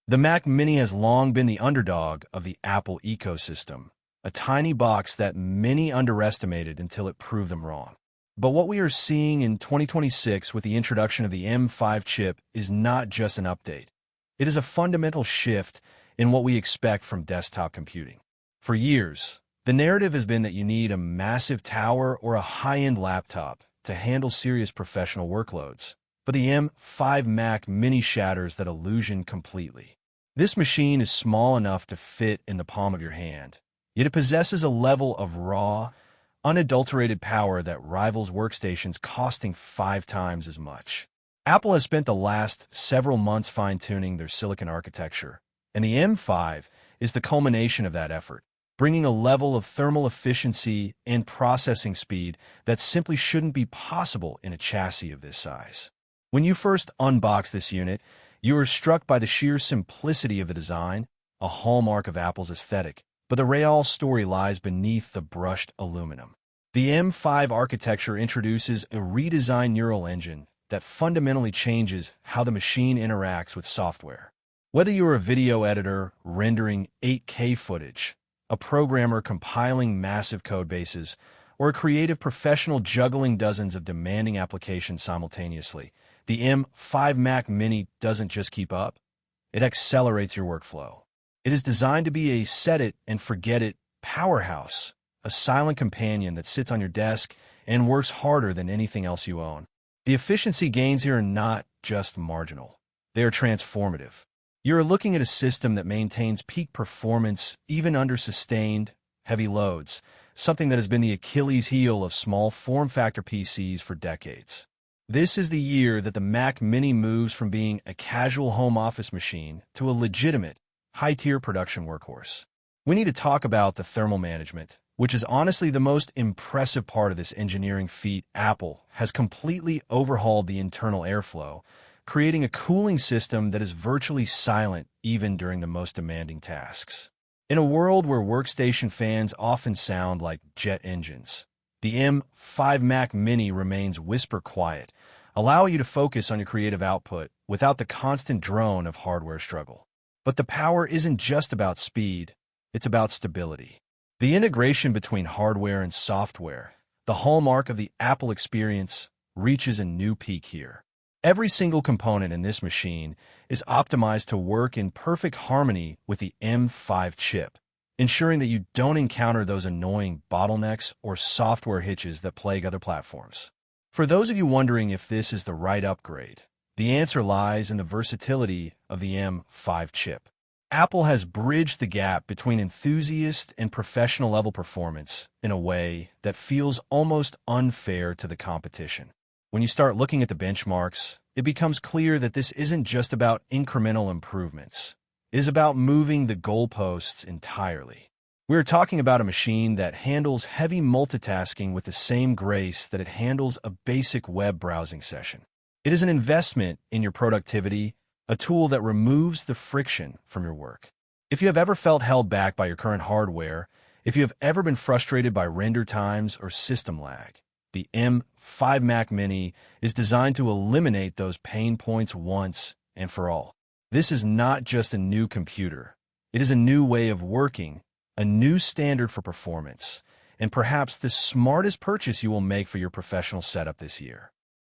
The Mac Mini has long been the underdog of the Apple ecosystem, a tiny box that many underestimated until it proved them wrong. But what we are seeing in 2026 with the introduction of the M5 chip is not just an update. It is a fundamental shift in what we expect from desktop computing. For years, the narrative has been that you need a massive tower or a high-end laptop to handle serious professional workloads. But the M5 Mac Mini shatters that illusion completely. This machine is small enough to fit in the palm of your hand, yet it possesses a level of raw, unadulterated power that rivals workstations costing 5 times as much. Apple has spent the last several months fine-tuning their silicon architecture, and the M5 is the culmination of that effort, bringing a level of thermal efficiency and processing speed that simply shouldn't be possible in a chassis of this size. When you first unbox this unit, you were struck by the sheer simplicity of the design, a hallmark of Apple's aesthetic, but the real story lies beneath the brushed aluminum. The M5 architecture introduces a redesigned neural engine that fundamentally changes how the machine interacts with software. Whether you're a video editor rendering 8K footage, a programmer compiling massive codebases, or a creative professional juggling dozens of demanding applications simultaneously, the M5 Mac Mini doesn't just keep up, it accelerates your workflow. It is designed to be a set-it-and-forget-it powerhouse, a silent companion that sits on your desk and works harder than anything else you own. The efficiency gains here are not just marginal. They are transformative. You're looking at a system that maintains peak performance even under sustained, heavy loads, something that has been the Achilles heel of small form-factor PCs for decades. This is the year that the Mac Mini moves from being a casual home office machine to a legitimate, high-tier production workhorse. We need to talk about the thermal management, which is honestly the most impressive part of this engineering feat. Apple has completely overhauled the internal airflow, creating a cooling system that is virtually silent even during the most demanding tasks. In a world where workstation fans often sound like jet engines, the M5 Mac Mini remains whisper quiet, allowing you to focus on your creative output without the constant drone of hardware struggle. But the power isn't just about speed, it's about stability. The integration between hardware and software, the hallmark of the Apple experience, reaches a new peak here. Every single component in this machine is optimized to work in perfect harmony with the M5 chip, ensuring that you don't encounter those annoying bottlenecks or software hitches that plague other platforms. For those of you wondering if this is the right upgrade, the answer lies in the versatility of the M5 chip. Apple has bridged the gap between enthusiast and professional level performance in a way that feels almost unfair to the competition. When you start looking at the benchmarks, it becomes clear that this isn't just about incremental improvements. It is about moving the goalposts entirely. We are talking about a machine that handles heavy multitasking with the same grace that it handles a basic web browsing session. It is an investment in your productivity, a tool that removes the friction from your work. If you have ever felt held back by your current hardware, if you have ever been frustrated by render times or system lag, the M5 Mac Mini is designed to eliminate those pain points once and for all. This is not just a new computer. It is a new way of working, a new standard for performance, and perhaps the smartest purchase you will make for your professional setup this year.